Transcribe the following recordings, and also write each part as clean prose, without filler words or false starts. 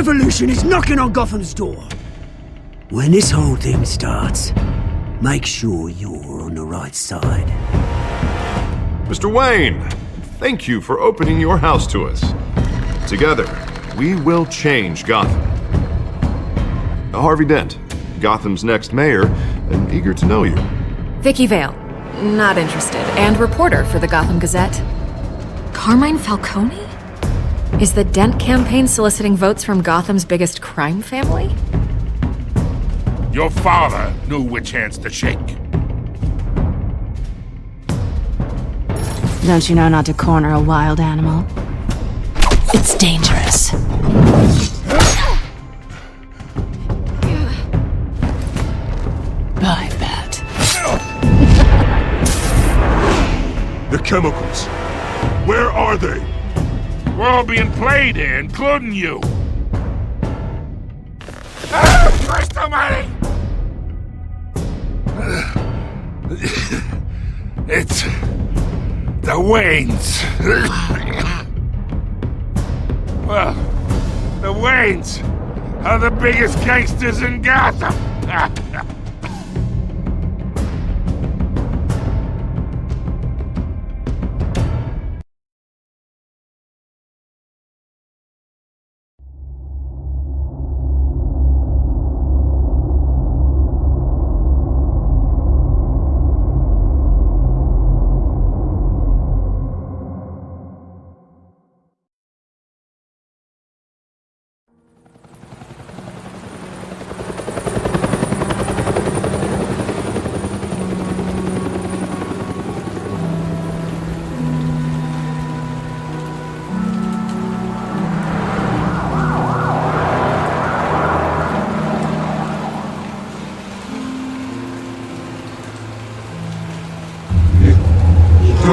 revolution is knocking on Gotham's door. When this whole thing starts, make sure you're on the right side. Mr. Wayne, thank you for opening your house to us. Together, we will change Gotham. Harvey Dent, Gotham's next mayor, and eager to know you. Vicky Vale, not interested, and reporter for the Gotham Gazette. Carmine Falcone? Is the Dent campaign soliciting votes from Gotham's biggest crime family? Your father knew which hands to shake. Don't you know not to corner a wild animal? It's dangerous. I bet. The chemicals. Where are they? We're all being played here, including you. Christ almighty! It's the Waynes. Well, the Waynes are the biggest gangsters in Gotham.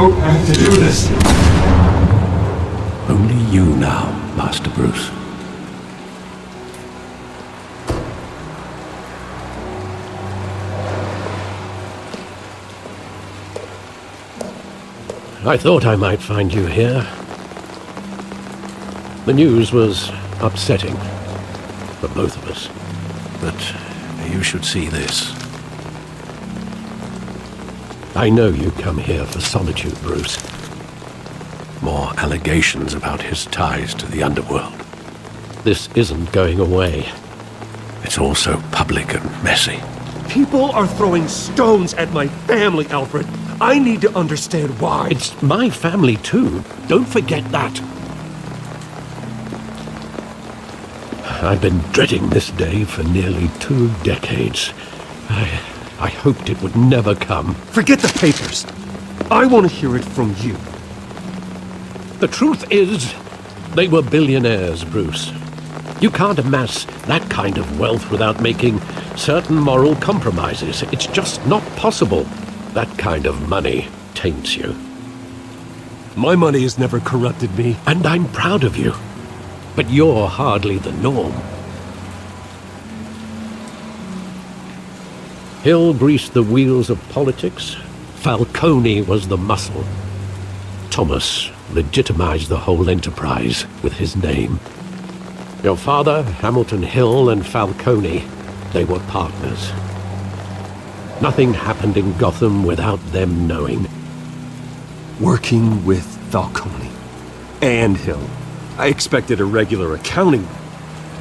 don't have to do this. Only you now, Master Bruce. I thought I might find you here. The news was upsetting for both of us. But you should see this. I know you come here for solitude, Bruce. More allegations about his ties to the underworld. This isn't going away. It's all so public and messy. People are throwing stones at my family, Alfred. I need to understand why. It's my family too. Don't forget that. I've been dreading this day for nearly 2 decades. I hoped it would never come. Forget the papers. I want to hear it from you. The truth is, they were billionaires, Bruce. You can't amass that kind of wealth without making certain moral compromises. It's just not possible. That kind of money taints you. My money has never corrupted me. And I'm proud of you. But you're hardly the norm. Hill greased the wheels of politics. Falcone was the muscle. Thomas legitimized the whole enterprise with his name. Your father, Hamilton Hill, and Falcone, they were partners. Nothing happened in Gotham without them knowing. Working with Falcone and Hill. I expected a regular accounting,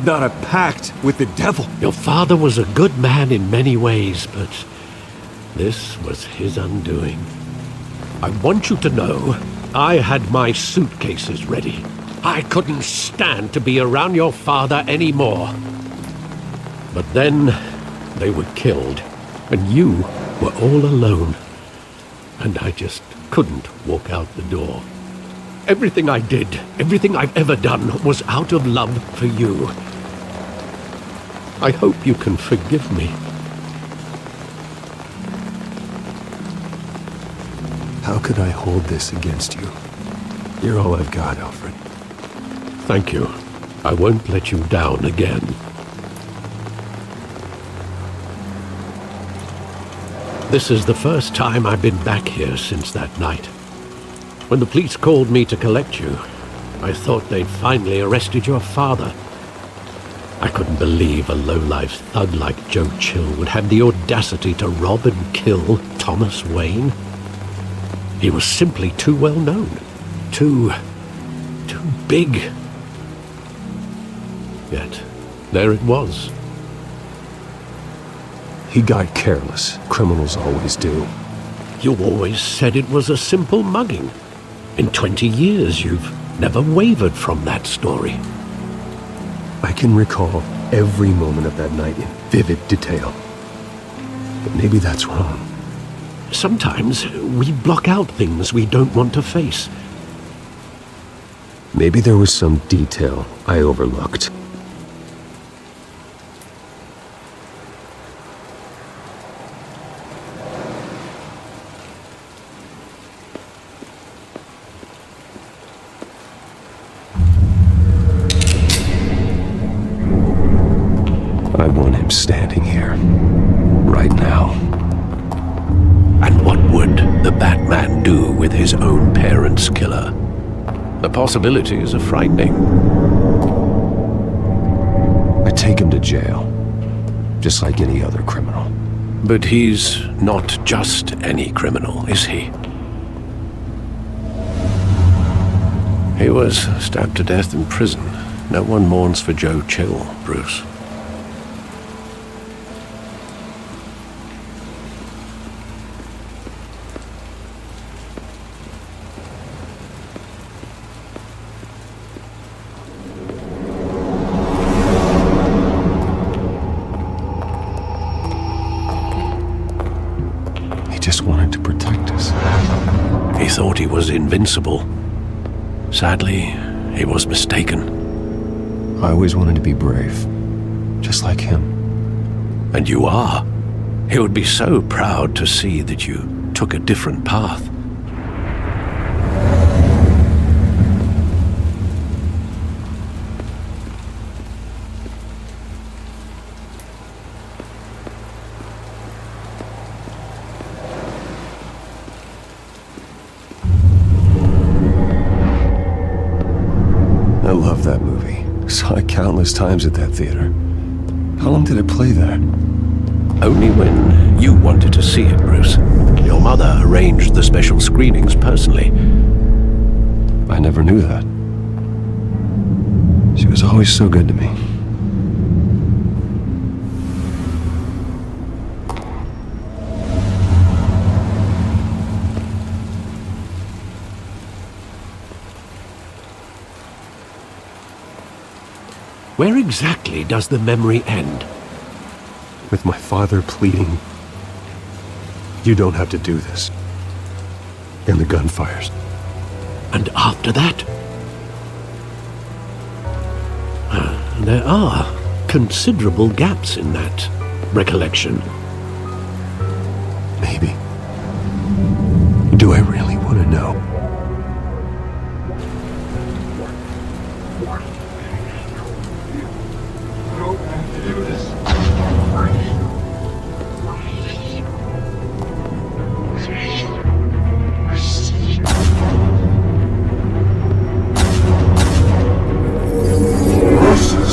not a pact with the devil. Your father was a good man in many ways, but this was his undoing. I want you to know, I had my suitcases ready. I couldn't stand to be around your father anymore. But then they were killed, and you were all alone. And I just couldn't walk out the door. Everything I did, everything I've ever done, was out of love for you. I hope you can forgive me. How could I hold this against you? You're all I've got, Alfred. Thank you. I won't let you down again. This is the first time I've been back here since that night. When the police called me to collect you, I thought they'd finally arrested your father. I couldn't believe a low-life thug like Joe Chill would have the audacity to rob and kill Thomas Wayne. He was simply too well known. Too big. Yet, there it was. He got careless. Criminals always do. You always said it was a simple mugging. In 20 years, you've never wavered from that story. I can recall every moment of that night in vivid detail. But maybe that's wrong. Sometimes we block out things we don't want to face. Maybe there was some detail I overlooked. I want him standing here, right now. And what would the Batman do with his own parents' killer? The possibilities are frightening. I take him to jail, just like any other criminal. But he's not just any criminal, is he? He was stabbed to death in prison. No one mourns for Joe Chill, Bruce. Just wanted to protect us. He thought he was invincible. Sadly, he was mistaken. I always wanted to be brave, just like him. And you are. He would be so proud to see that you took a different path. I love that movie. Saw it countless times at that theater. How long did it play there? Only when you wanted to see it, Bruce. Your mother arranged the special screenings personally. I never knew that. She was always so good to me. Where exactly does the memory end? With my father pleading, "You don't have to do this." And the gunfires. And after that? There are considerable gaps in that recollection. Maybe. Do I really want to know?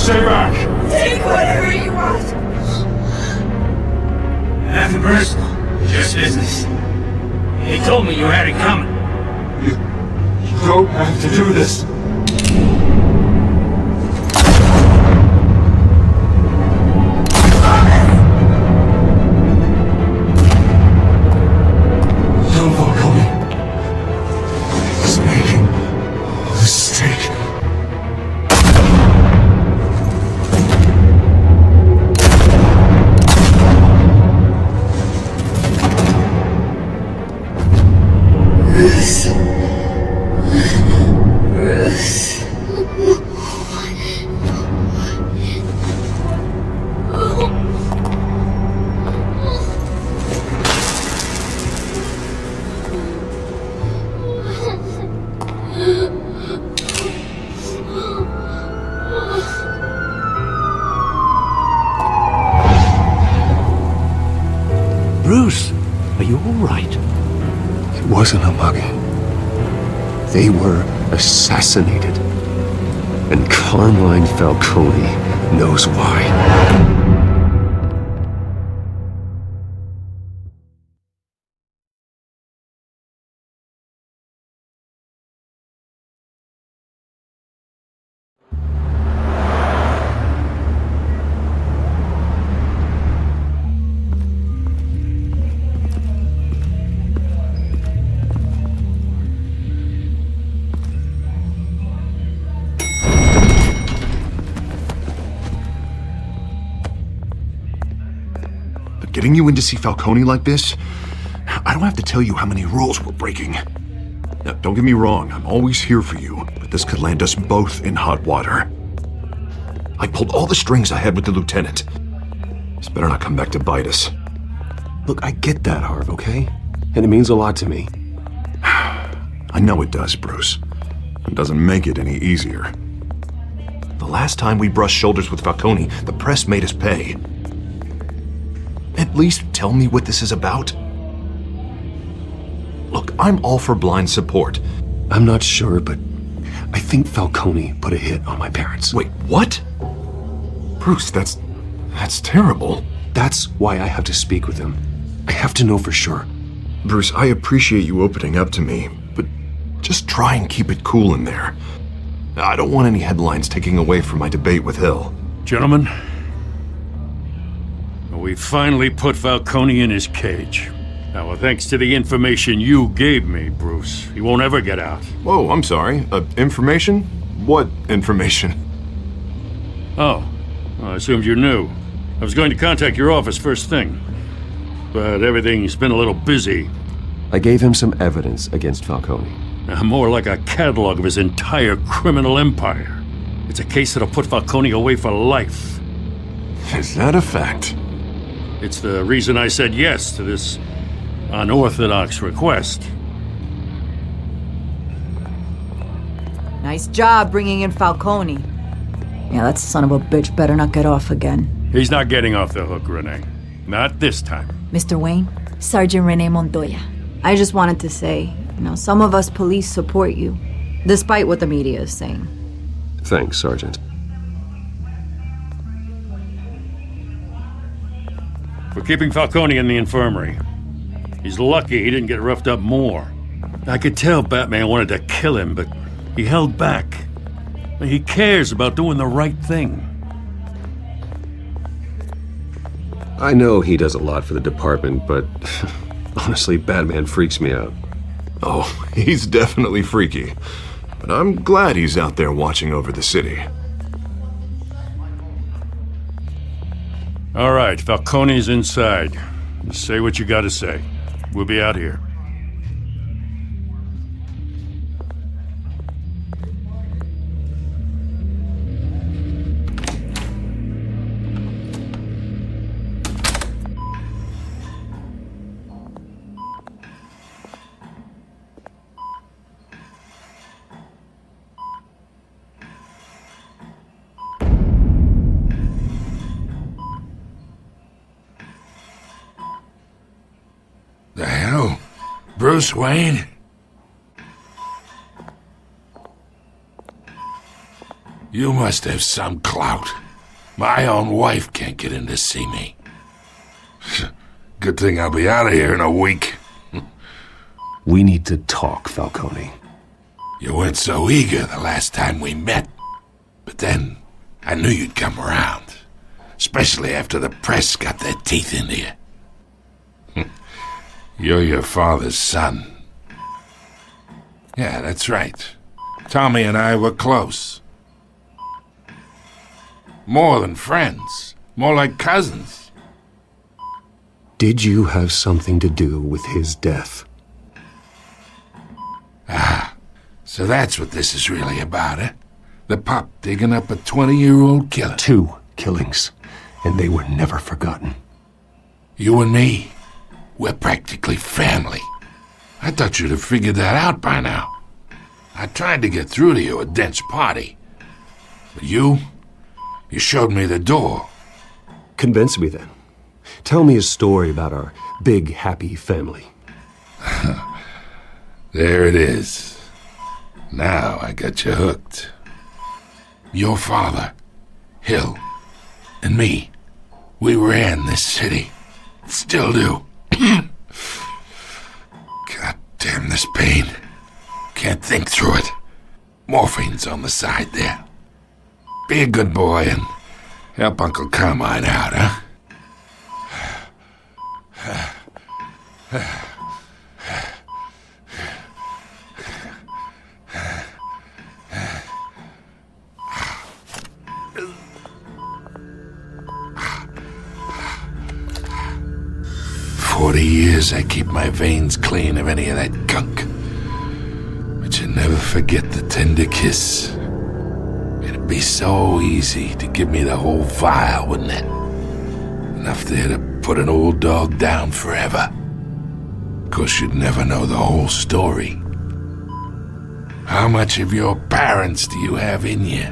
Stay back! Take whatever you want. Nothing personal, just business. He told me you had it coming. You don't have to do this. Don't follow me. He's making a mistake. Bruce, are you all right? It wasn't a mugging. They were assassinated. And Carmine Falcone knows why. Getting you in to see Falcone like this? I don't have to tell you how many rules we're breaking. Now, don't get me wrong, I'm always here for you, but this could land us both in hot water. I pulled all the strings I had with the lieutenant. This better not come back to bite us. Look, I get that, Harv, okay? And it means a lot to me. I know it does, Bruce. It doesn't make it any easier. The last time we brushed shoulders with Falcone, the press made us pay. At least tell me what this is about. Look, I'm all for blind support. I'm not sure, but I think Falcone put a hit on my parents. Wait, what? Bruce, that's terrible. That's why I have to speak with him. I have to know for sure. Bruce, I appreciate you opening up to me, but just try and keep it cool in there. I don't want any headlines taking away from my debate with Hill. Gentlemen, we finally put Falcone in his cage. Now, thanks to the information you gave me, Bruce, he won't ever get out. Whoa, I'm sorry. Information? What information? Oh, I assumed you knew. I was going to contact your office first thing, but everything's been a little busy. I gave him some evidence against Falcone. More like a catalog of his entire criminal empire. It's a case that'll put Falcone away for life. Is that a fact? It's the reason I said yes to this unorthodox request. Nice job bringing in Falcone. Yeah, that son of a bitch better not get off again. He's not getting off the hook, Renee. Not this time. Mr. Wayne, Sergeant Renee Montoya. I just wanted to say, some of us police support you, despite what the media is saying. Thanks, Sergeant. We're keeping Falcone in the infirmary. He's lucky he didn't get roughed up more. I could tell Batman wanted to kill him, but he held back. He cares about doing the right thing. I know he does a lot for the department, but honestly, Batman freaks me out. Oh, he's definitely freaky. But I'm glad he's out there watching over the city. All right, Falcone's inside. Say what you gotta say. We'll be out here. The hell? Bruce Wayne? You must have some clout. My own wife can't get in to see me. Good thing I'll be out of here in a week. We need to talk, Falcone. You weren't so eager the last time we met. But then, I knew you'd come around. Especially after the press got their teeth into you. You're your father's son. Yeah, that's right. Tommy and I were close. More than friends. More like cousins. Did you have something to do with his death? Ah, so that's what this is really about, eh? The pup digging up a 20-year-old killer. 2 killings, and they were never forgotten. You and me, we're practically family. I thought you'd have figured that out by now. I tried to get through to you at Dent's party. But you showed me the door. Convince me then. Tell me a story about our big, happy family. There it is. Now I got you hooked. Your father, Hill, and me, we ran this city. Still do. God damn this pain. Can't think through it. Morphine's on the side there. Be a good boy and help Uncle Carmine out, huh? 40 years I keep my veins clean of any of that gunk. But you never forget the tender kiss. It'd be so easy to give me the whole vial, wouldn't it? Enough there to put an old dog down forever. Of course, you'd never know the whole story. How much of your parents do you have in you?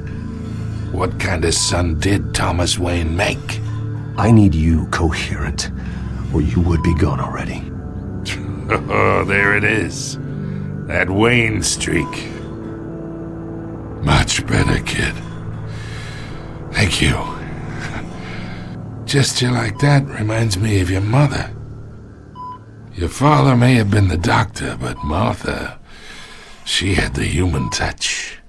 What kind of son did Thomas Wayne make? I need you coherent, or you would be gone already. Oh, there it is. That Wayne streak. Much better, kid. Thank you. Gesture like that reminds me of your mother. Your father may have been the doctor, but Martha, she had the human touch.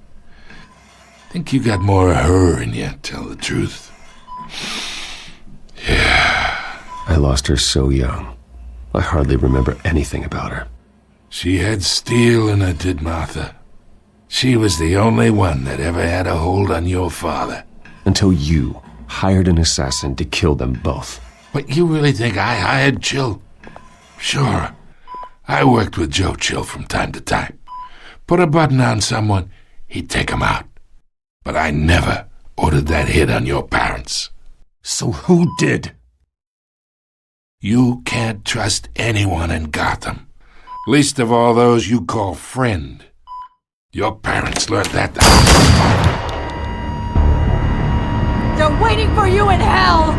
Think you got more of her in you, tell the truth. Yeah. I lost her so young. I hardly remember anything about her. She had steel in her, did Martha. She was the only one that ever had a hold on your father. Until you hired an assassin to kill them both. But you really think I hired Chill? Sure. I worked with Joe Chill from time to time. Put a button on someone, he'd take him out. But I never ordered that hit on your parents. So who did? You can't trust anyone in Gotham. Least of all those you call friend. Your parents learned that. They're waiting for you in hell!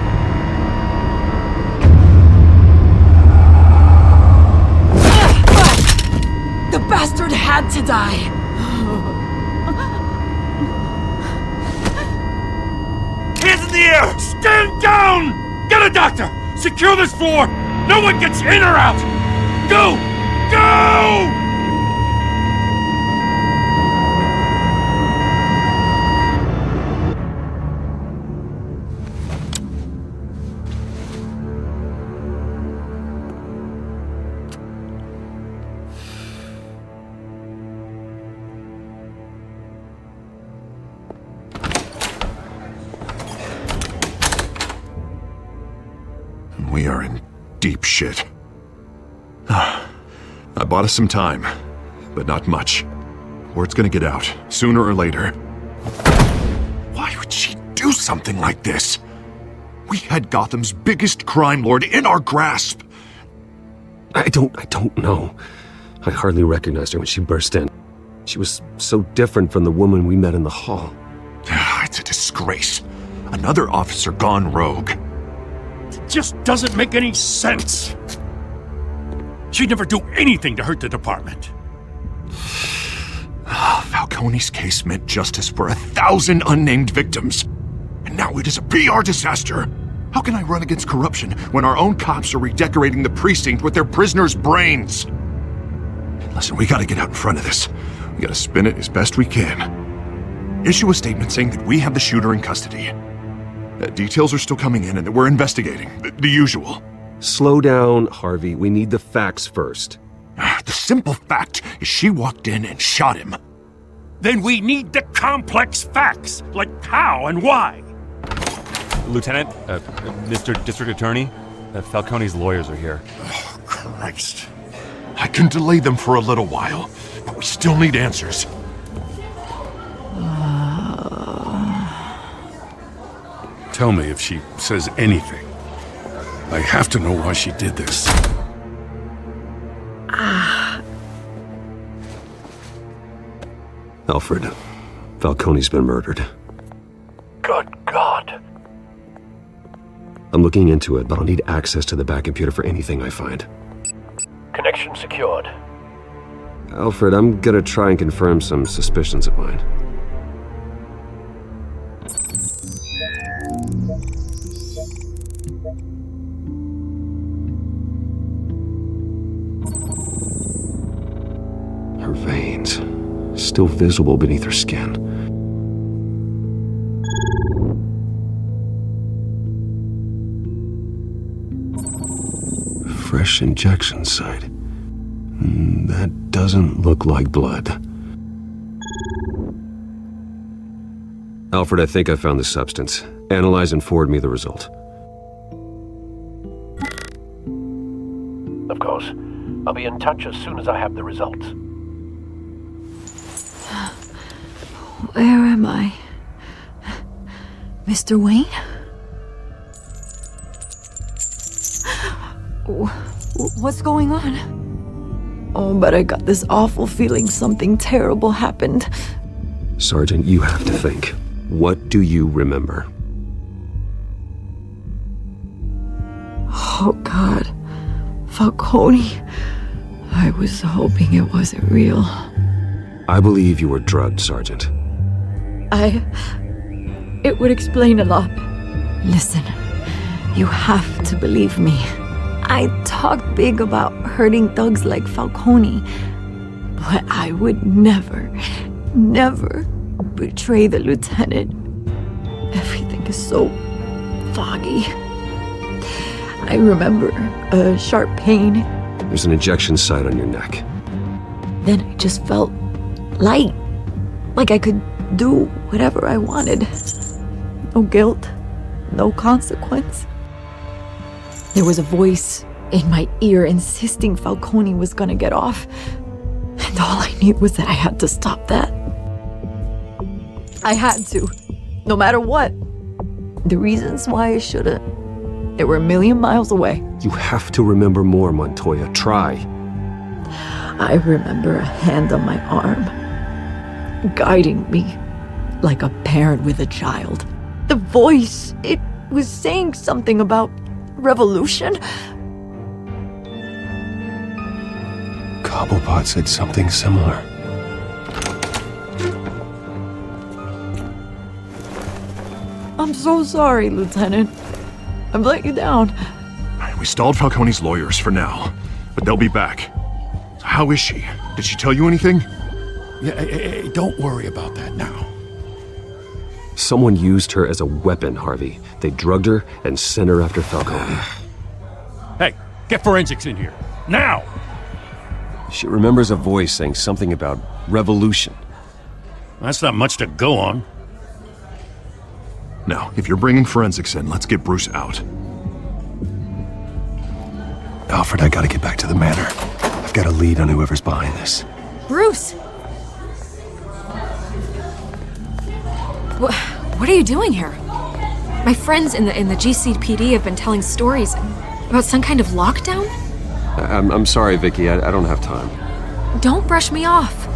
The bastard had to die! Hands in the air! Stand down! Get a doctor! Secure this floor! No one gets in or out! Go! Go! We are in deep shit. I bought us some time, but not much. Word's gonna get out, sooner or later. Why would she do something like this? We had Gotham's biggest crime lord in our grasp. I don't know. I hardly recognized her when she burst in. She was so different from the woman we met in the hall. It's a disgrace. Another officer gone rogue. It just doesn't make any sense. She'd never do anything to hurt the department. Falcone's case meant justice for 1,000 unnamed victims. And now it is a PR disaster. How can I run against corruption when our own cops are redecorating the precinct with their prisoners' brains? Listen, we gotta get out in front of this. We gotta spin it as best we can. Issue a statement saying that we have the shooter in custody. Details are still coming in and that we're investigating. The usual. Slow down, Harvey. We need the facts first. The simple fact is she walked in and shot him. Then we need the complex facts, like how and why. Lieutenant, Mr. District Attorney, Falcone's lawyers are here. Oh, Christ. I can delay them for a little while, but we still need answers. Tell me if she says anything. I have to know why she did this. Alfred, Falcone's been murdered. Good God. I'm looking into it, but I'll need access to the back computer for anything I find. Connection secured. Alfred, I'm gonna try and confirm some suspicions of mine. Her veins, still visible beneath her skin. Fresh injection site. That doesn't look like blood. Alfred, I think I found the substance. Analyze and forward me the result. Of course. I'll be in touch as soon as I have the results. Where am I? Mr. Wayne? What's going on? Oh, but I got this awful feeling something terrible happened. Sergeant, you have to think. What do you remember? Oh, God. Falcone. I was hoping it wasn't real. I believe you were drugged, Sergeant. It would explain a lot. Listen, you have to believe me. I talked big about hurting thugs like Falcone, but I would never betray the lieutenant. Everything is so foggy. I remember a sharp pain. There's an injection site on your neck. Then I just felt light, like I could do whatever I wanted. No guilt, no consequence. There was a voice in my ear insisting Falcone was gonna get off. And all I knew was that I had to stop that. I had to, no matter what. The reasons why I shouldn't, they were a million miles away. You have to remember more, Montoya. Try. I remember a hand on my arm, guiding me like a parent with a child. The voice, it was saying something about revolution. Cobblepot said something similar. I'm so sorry, Lieutenant. I've let you down. We stalled Falcone's lawyers for now, but they'll be back. How is she? Did she tell you anything? Yeah, hey, don't worry about that now. Someone used her as a weapon, Harvey. They drugged her and sent her after Falcone. Hey, get forensics in here. Now! She remembers a voice saying something about revolution. That's not much to go on. Now, if you're bringing forensics in, let's get Bruce out. Alfred, I gotta get back to the manor. I've got a lead on whoever's behind this. Bruce! What are you doing here? My friends in the GCPD have been telling stories about some kind of lockdown? I'm sorry, Vicky. I don't have time. Don't brush me off.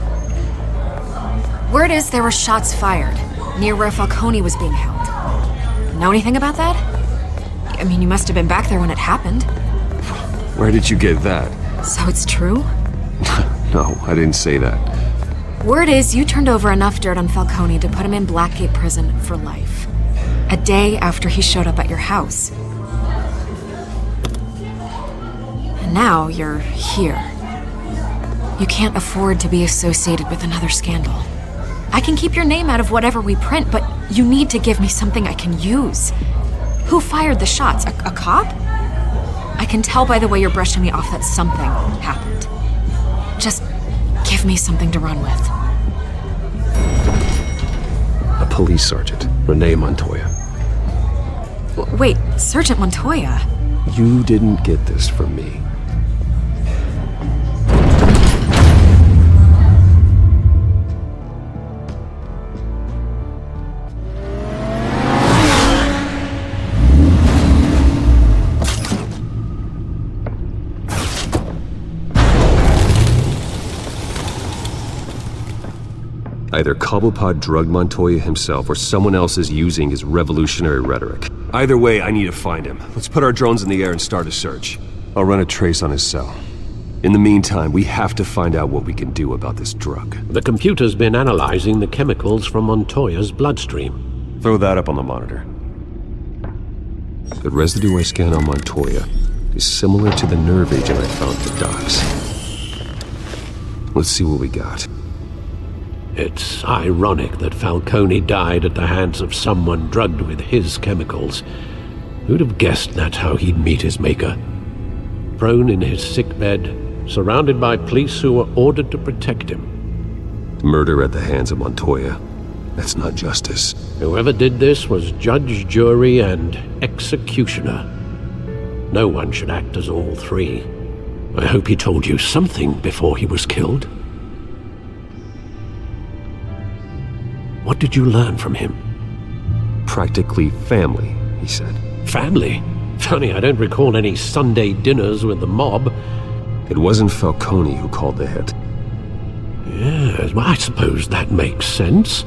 Word is there were shots fired near where Falcone was being held. Know anything about that? I mean, you must have been back there when it happened. Where did you get that? So it's true? No, I didn't say that. Word is you turned over enough dirt on Falcone to put him in Blackgate Prison for life. A day after he showed up at your house. And now you're here. You can't afford to be associated with another scandal. I can keep your name out of whatever we print, but you need to give me something I can use. Who fired the shots? A cop? I can tell by the way you're brushing me off that something happened. Just give me something to run with. A police sergeant, Renee Montoya. Wait, Sergeant Montoya? You didn't get this from me. Either Cobblepot drugged Montoya himself or someone else is using his revolutionary rhetoric. Either way, I need to find him. Let's put our drones in the air and start a search. I'll run a trace on his cell. In the meantime, we have to find out what we can do about this drug. The computer's been analyzing the chemicals from Montoya's bloodstream. Throw that up on the monitor. The residue I scan on Montoya is similar to the nerve agent I found at the docks. Let's see what we got. It's ironic that Falcone died at the hands of someone drugged with his chemicals. Who'd have guessed that's how he'd meet his maker? Prone in his sickbed, surrounded by police who were ordered to protect him. Murder at the hands of Montoya. That's not justice. Whoever did this was judge, jury, and executioner. No one should act as all three. I hope he told you something before he was killed. What did you learn from him? Practically family, he said. Family? Funny, I don't recall any Sunday dinners with the mob. It wasn't Falcone who called the hit. Yes, well, I suppose that makes sense.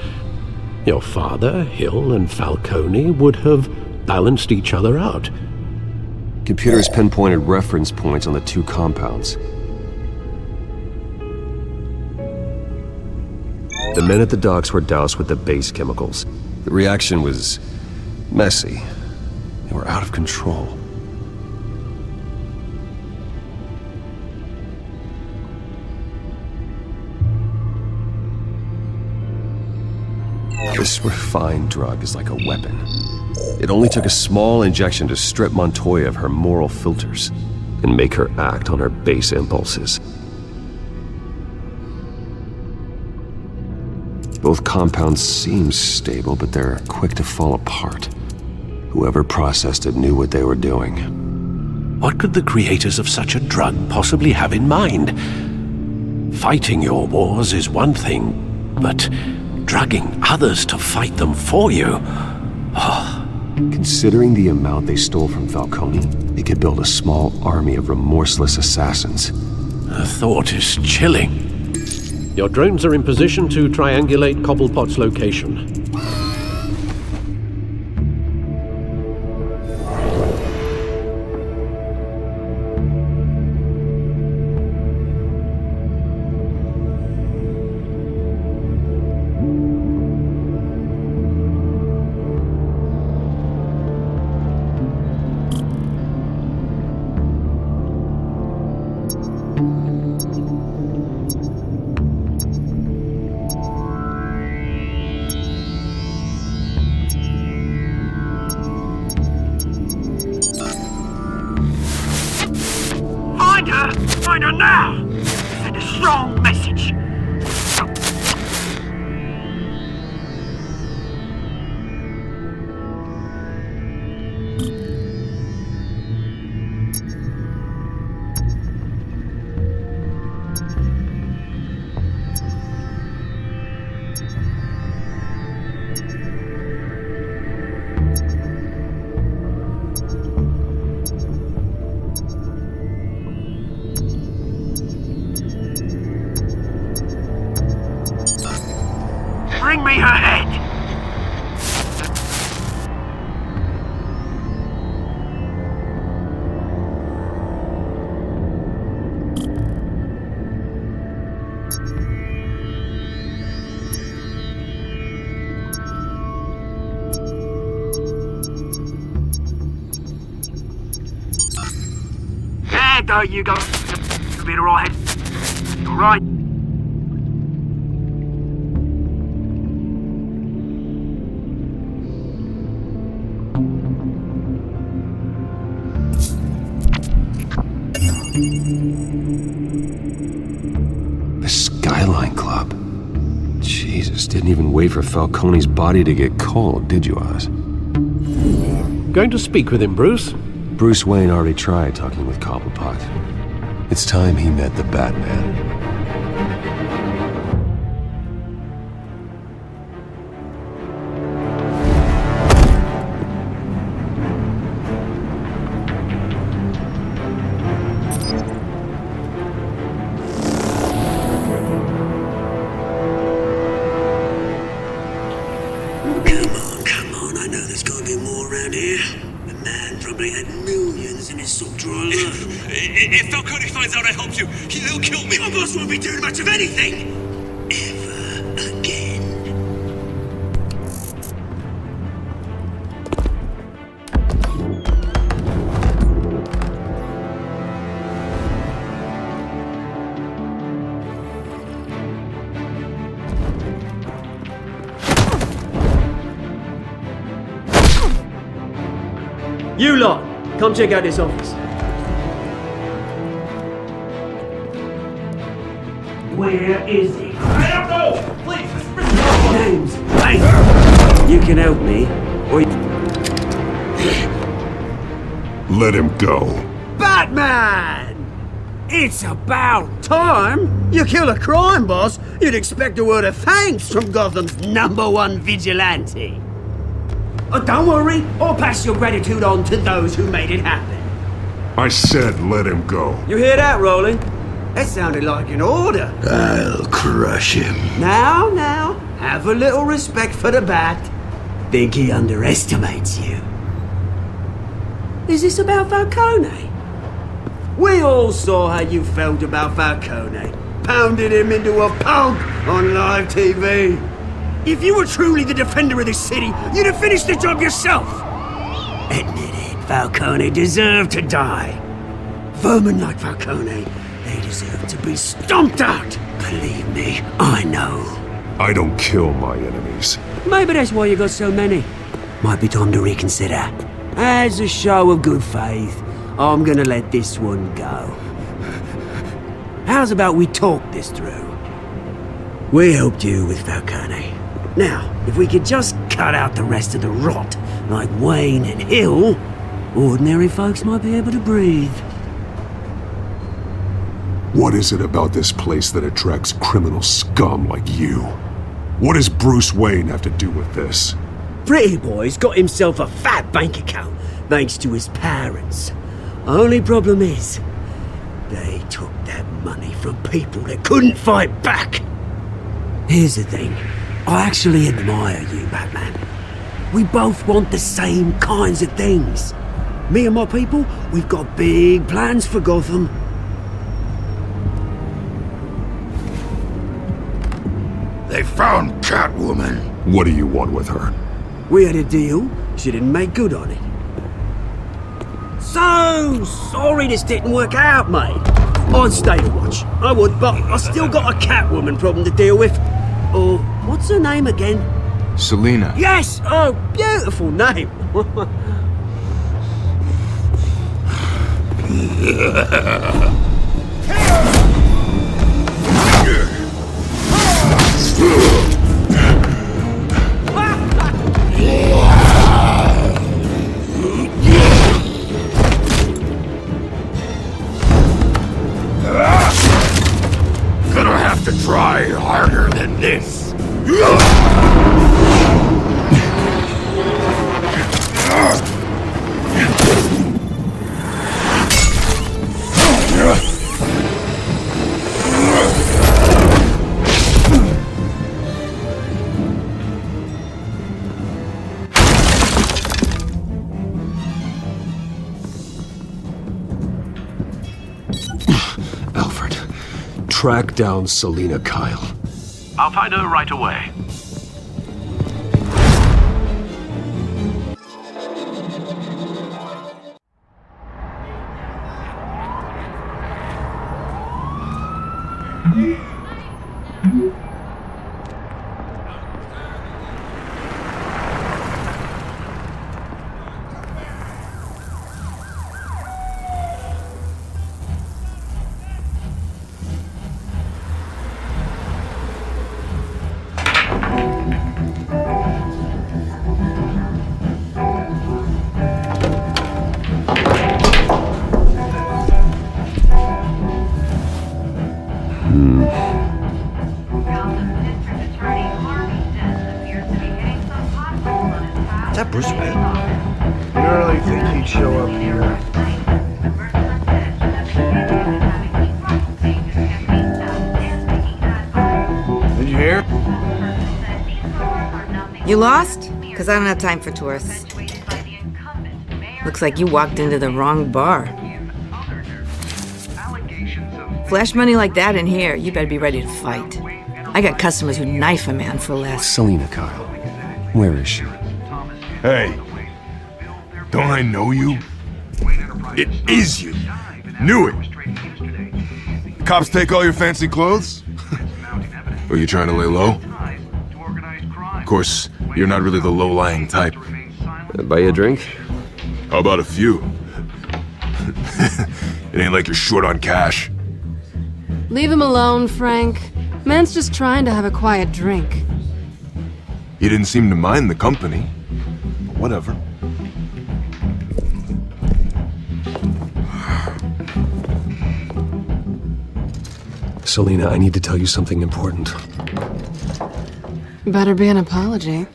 Your father, Hill, and Falcone would have balanced each other out. Computers pinpointed reference points on the two compounds. The men at the docks were doused with the base chemicals. The reaction was messy. They were out of control. This refined drug is like a weapon. It only took a small injection to strip Montoya of her moral filters and make her act on her base impulses. Both compounds seem stable, but they're quick to fall apart. Whoever processed it knew what they were doing. What could the creators of such a drug possibly have in mind? Fighting your wars is one thing, but drugging others to fight them for you? Considering the amount they stole from Falcone, they could build a small army of remorseless assassins. The thought is chilling. Your drones are in position to triangulate Cobblepot's location. Find her now! Send a strong message! Bring me her head! There go, you go. You'll be alright. Alright. The Skyline Club. Jesus, didn't even wait for Falcone's body to get cold, did you, Oz? Going to speak with him, Bruce? Bruce Wayne already tried talking with Cobblepot. It's time he met the Batman. Come on, I know there's gotta be more around here. The man probably had millions in his sock drawer. If Falcone finds out I helped you, he'll kill me. Your boss won't be doing much of anything! Ever again. You lot, come check out this office. Where is he? I don't know! Please, Names. Hey, you can help me, or Let him go. Batman! It's about time! You kill a crime boss, you'd expect a word of thanks from Gotham's #1 vigilante. Oh, don't worry, I'll pass your gratitude on to those who made it happen. I said let him go. You hear that, Roland? That sounded like an order. I'll crush him. Now, have a little respect for the Bat. Think he underestimates you. Is this about Falcone? We all saw how you felt about Falcone. Pounded him into a pulp on live TV. If you were truly the defender of this city, you'd have finished the job yourself. Admit it, Falcone deserved to die. Vermin like Falcone, they deserve to be stomped out. Believe me, I know. I don't kill my enemies. Maybe that's why you got so many. Might be time to reconsider. As a show of good faith, I'm gonna let this one go. How's about we talk this through? We helped you with Falcone. Now, if we could just cut out the rest of the rot, like Wayne and Hill, ordinary folks might be able to breathe. What is it about this place that attracts criminal scum like you? What does Bruce Wayne have to do with this? Pretty Boy's got himself a fat bank account, thanks to his parents. Only problem is, they took that money from people that couldn't fight back. Here's the thing, I actually admire you, Batman. We both want the same kinds of things. Me and my people, we've got big plans for Gotham. They found Catwoman. What do you want with her? We had a deal, she didn't make good on it. So sorry this didn't work out, mate. I'd stay to watch, I would, but I still got a Catwoman problem to deal with. Oh, what's her name again? Selina. Yes! Oh, beautiful name. Gonna have to try harder than this. Alfred, track down Selina Kyle. I'll find her right away. Is that Bruce Wayne? You really think he'd show up here? Did you hear? You lost? Because I don't have time for tourists. Looks like you walked into the wrong bar. Flash money like that in here, you better be ready to fight. I got customers who knife a man for less. Selina Kyle. Where is she? Hey, don't I know you? It is you. Knew it. Cops take all your fancy clothes? Are you trying to lay low? Of course, you're not really the low-lying type. Buy you a drink? How about a few? It ain't like you're short on cash. Leave him alone, Frank. Man's just trying to have a quiet drink. He didn't seem to mind the company. But whatever. Selina, I need to tell you something important. Better be an apology.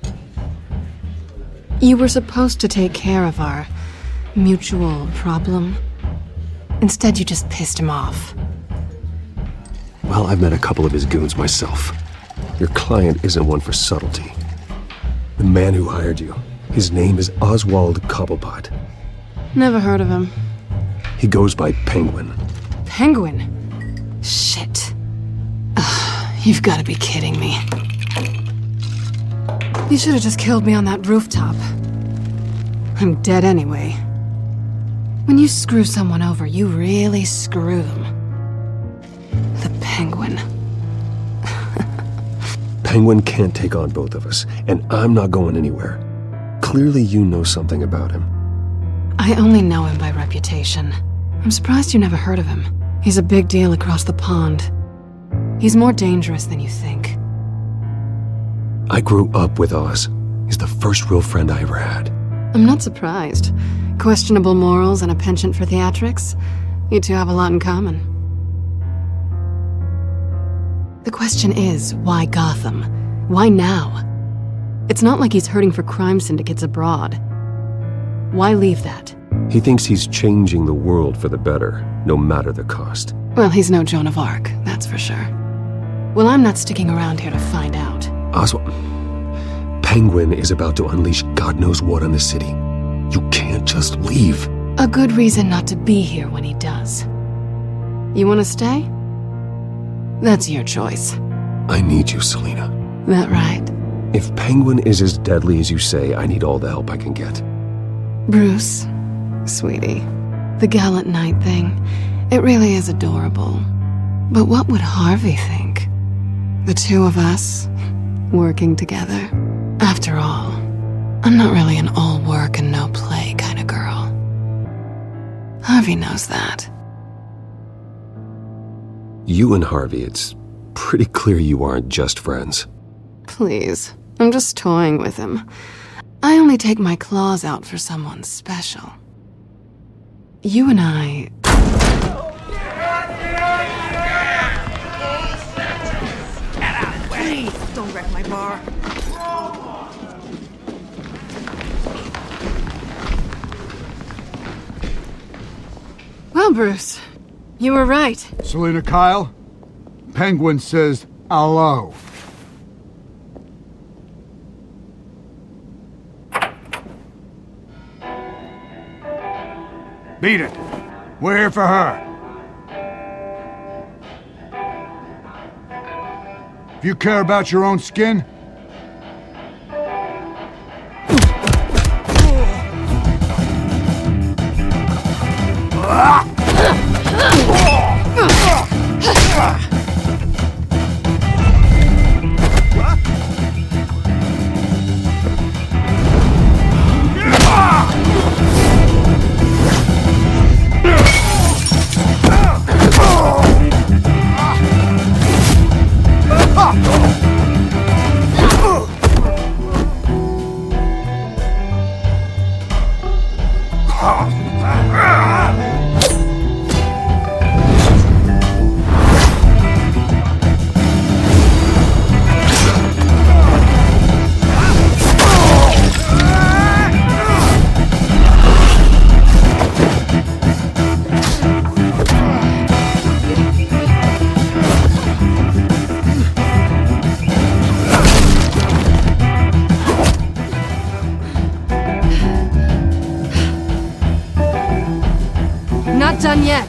You were supposed to take care of our mutual problem. Instead, you just pissed him off. Well, I've met a couple of his goons myself. Your client isn't one for subtlety. The man who hired you, his name is Oswald Cobblepot. Never heard of him. He goes by Penguin. Penguin? Shit. You've got to be kidding me. You should have just killed me on that rooftop. I'm dead anyway. When you screw someone over, you really screw them. The Penguin. Penguin can't take on both of us, and I'm not going anywhere. Clearly you know something about him. I only know him by reputation. I'm surprised you never heard of him. He's a big deal across the pond. He's more dangerous than you think. I grew up with Oz. He's the first real friend I ever had. I'm not surprised. Questionable morals and a penchant for theatrics. You two have a lot in common. The question is, why Gotham? Why now? It's not like he's hurting for crime syndicates abroad. Why leave that? He thinks he's changing the world for the better, no matter the cost. Well, he's no Joan of Arc, that's for sure. Well, I'm not sticking around here to find out. Oswald, Penguin is about to unleash God knows what on the city. You can't just leave. A good reason not to be here when he does. You want to stay? That's your choice. I need you, Selina. That right? If Penguin is as deadly as you say, I need all the help I can get. Bruce, sweetie, the gallant knight thing, it really is adorable. But what would Harvey think? The two of us, working together. After all, I'm not really an all work and no play kind of girl. Harvey knows that. You and Harvey, it's pretty clear you aren't just friends. Please, I'm just toying with him. I only take my claws out for someone special. You and I... Please, don't wreck my bar. Well, Bruce, you were right. Selina Kyle, Penguin says hello. Beat it. We're here for her. If you care about your own skin, Not done yet.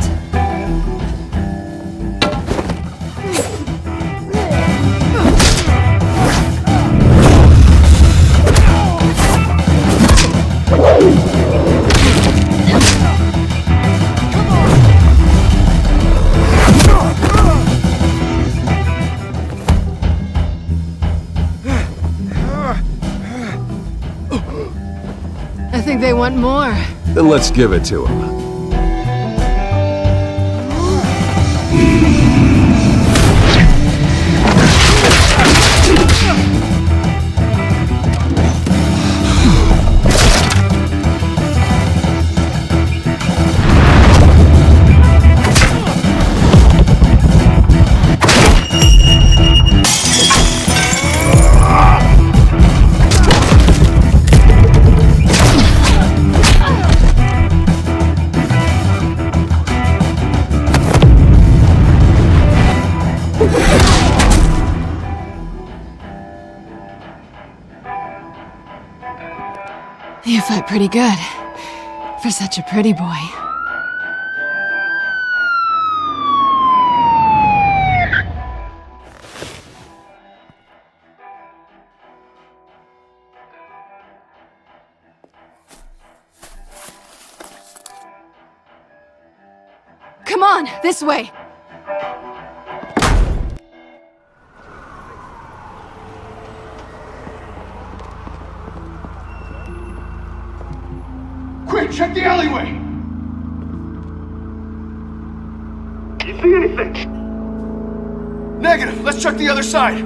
I think like they want more. Then let's give it to him. You fight pretty good. For such a pretty boy. Come on, this way! Quick, check the alleyway! You see anything? Negative. Let's check the other side.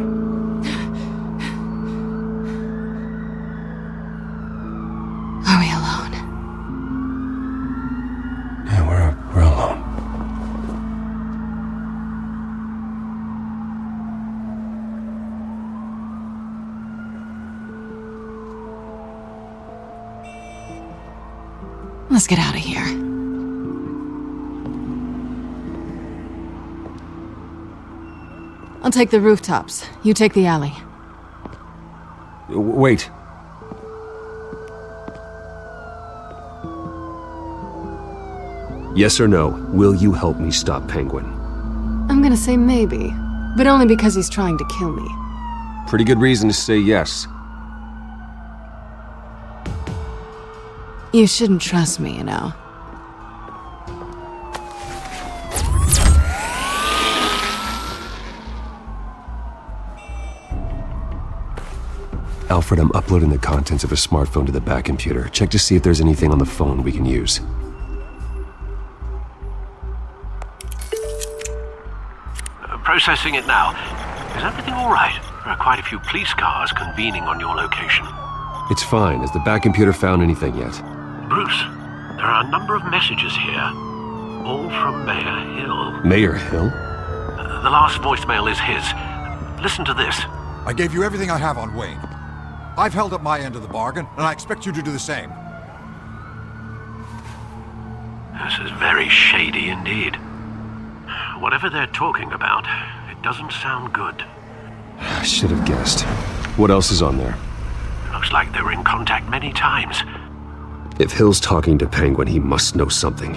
Are we alone? Yeah, we're alone. Let's get out of here. I'll take the rooftops. You take the alley. Wait. Yes or no, will you help me stop Penguin? I'm gonna say maybe, but only because he's trying to kill me. Pretty good reason to say yes. You shouldn't trust me, you know. Alfred, I'm uploading the contents of a smartphone to the back computer. Check to see if there's anything on the phone we can use. Processing it now. Is everything all right? There are quite a few police cars convening on your location. It's fine. Has the back computer found anything yet? Bruce, there are a number of messages here, all from Mayor Hill. Mayor Hill? The last voicemail is his. Listen to this. I gave you everything I have on Wayne. I've held up my end of the bargain, and I expect you to do the same. This is very shady indeed. Whatever they're talking about, it doesn't sound good. I should have guessed. What else is on there? Looks like they were in contact many times. If Hill's talking to Penguin, he must know something.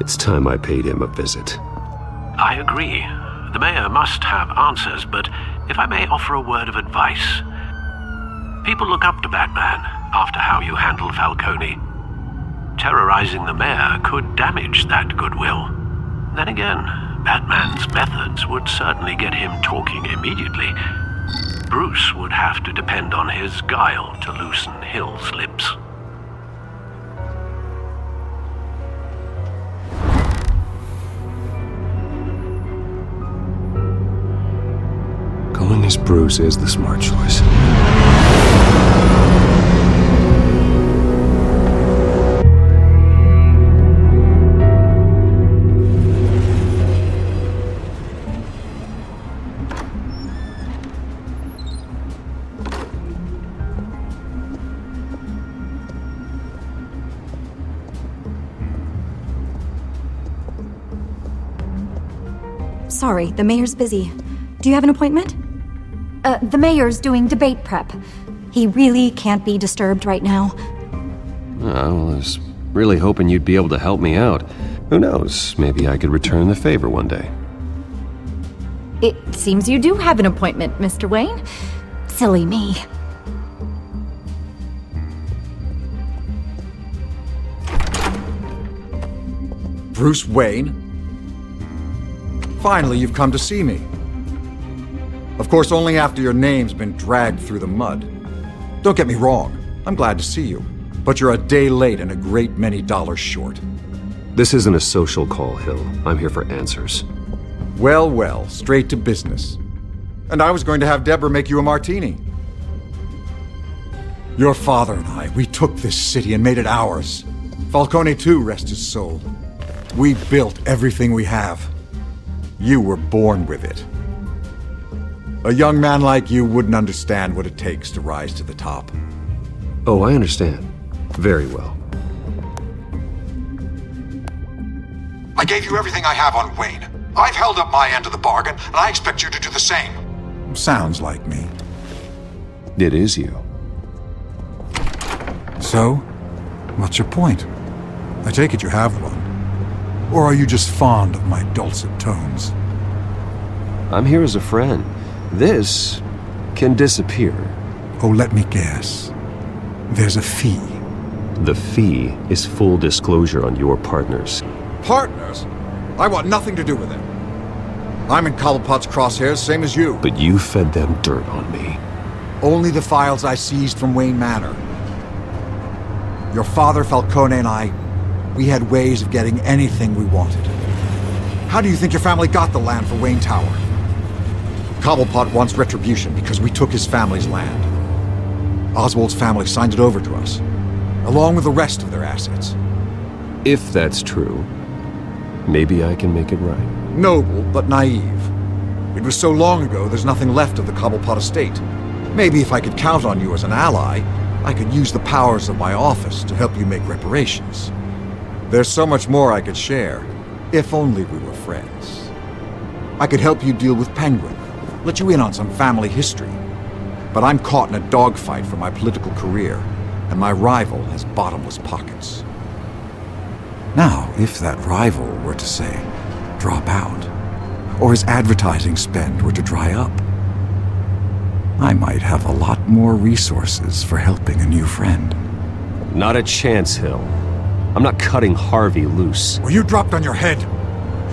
It's time I paid him a visit. I agree. The mayor must have answers, but if I may offer a word of advice. People look up to Batman after how you handled Falcone. Terrorizing the mayor could damage that goodwill. Then again, Batman's methods would certainly get him talking immediately. Bruce would have to depend on his guile to loosen Hill's lips. Going as Bruce is the smart choice. Sorry, the mayor's busy. Do you have an appointment? The mayor's doing debate prep. He really can't be disturbed right now. I was really hoping you'd be able to help me out. Who knows, maybe I could return the favor one day. It seems you do have an appointment, Mr. Wayne. Silly me. Bruce Wayne? Finally, you've come to see me. Of course, only after your name's been dragged through the mud. Don't get me wrong, I'm glad to see you. But you're a day late and a great many dollars short. This isn't a social call, Hill. I'm here for answers. Well, well, straight to business. And I was going to have Deborah make you a martini. Your father and I, we took this city and made it ours. Falcone too, rest his soul. We built everything we have. You were born with it. A young man like you wouldn't understand what it takes to rise to the top. Oh, I understand. Very well. I gave you everything I have on Wayne. I've held up my end of the bargain, and I expect you to do the same. Sounds like me. It is you. So, what's your point? I take it you have one. Or are you just fond of my dulcet tones? I'm here as a friend. This can disappear. Oh, let me guess. There's a fee. The fee is full disclosure on your partners. Partners? I want nothing to do with it. I'm in Cobblepot's crosshairs, same as you. But you fed them dirt on me. Only the files I seized from Wayne Manor. Your father, Falcone, and I, we had ways of getting anything we wanted. How do you think your family got the land for Wayne Tower? Cobblepot wants retribution because we took his family's land. Oswald's family signed it over to us, along with the rest of their assets. If that's true, maybe I can make it right. Noble, but naive. It was so long ago, there's nothing left of the Cobblepot estate. Maybe if I could count on you as an ally, I could use the powers of my office to help you make reparations. There's so much more I could share, if only we were friends. I could help you deal with Penguin, let you in on some family history. But I'm caught in a dogfight for my political career, and my rival has bottomless pockets. Now, if that rival were to say, drop out, or his advertising spend were to dry up, I might have a lot more resources for helping a new friend. Not a chance, Hill. I'm not cutting Harvey loose. Well, you dropped on your head.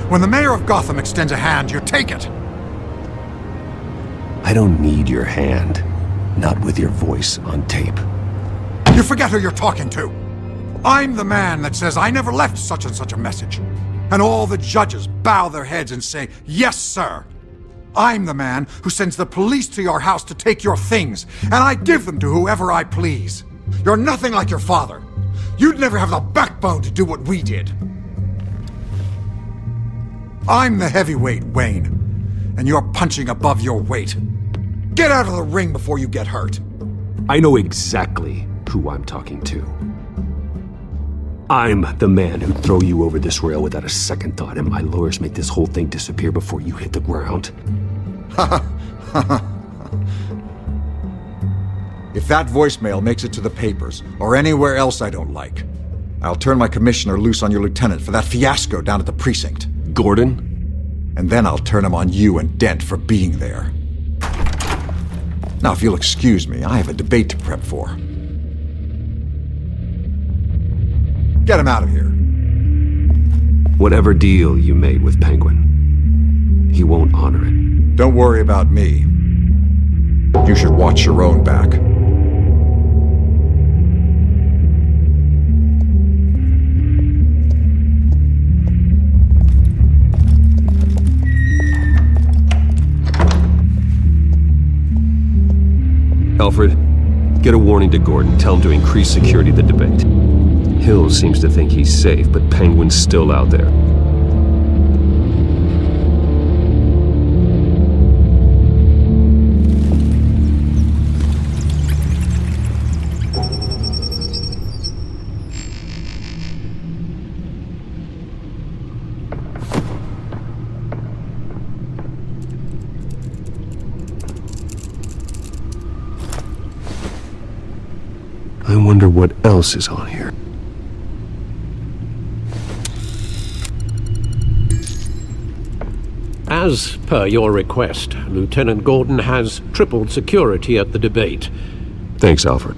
When the mayor of Gotham extends a hand, you take it. I don't need your hand. Not with your voice on tape. You forget who you're talking to. I'm the man that says I never left such and such a message. And all the judges bow their heads and say, yes, sir. I'm the man who sends the police to your house to take your things, and I give them to whoever I please. You're nothing like your father. You'd never have the backbone to do what we did. I'm the heavyweight, Wayne, and you're punching above your weight. Get out of the ring before you get hurt. I know exactly who I'm talking to. I'm the man who'd throw you over this rail without a second thought, and my lawyers make this whole thing disappear before you hit the ground. If that voicemail makes it to the papers, or anywhere else I don't like, I'll turn my commissioner loose on your lieutenant for that fiasco down at the precinct. Gordon? And then I'll turn him on you and Dent for being there. Now, if you'll excuse me, I have a debate to prep for. Get him out of here. Whatever deal you made with Penguin, he won't honor it. Don't worry about me. You should watch your own back. Alfred, get a warning to Gordon. Tell him to increase security of the debate. Hill seems to think he's safe, but Penguin's still out there. I wonder what else is on here. As per your request, Lieutenant Gordon has tripled security at the debate. Thanks, Alfred.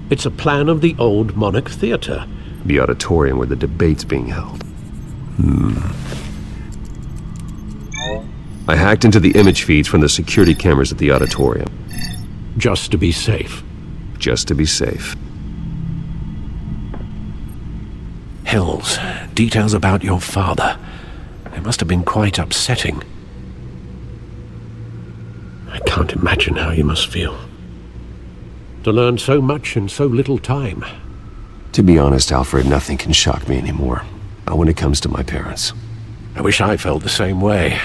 It's a plan of the old Monarch Theater. The auditorium where the debate's being held. I hacked into the image feeds from the security cameras at the auditorium. just to be safe. Just to be safe. Hills, details about your father. They must have been quite upsetting. I can't imagine how you must feel. To learn so much in so little time. To be honest, Alfred, nothing can shock me anymore. Not when it comes to my parents. I wish I felt the same way.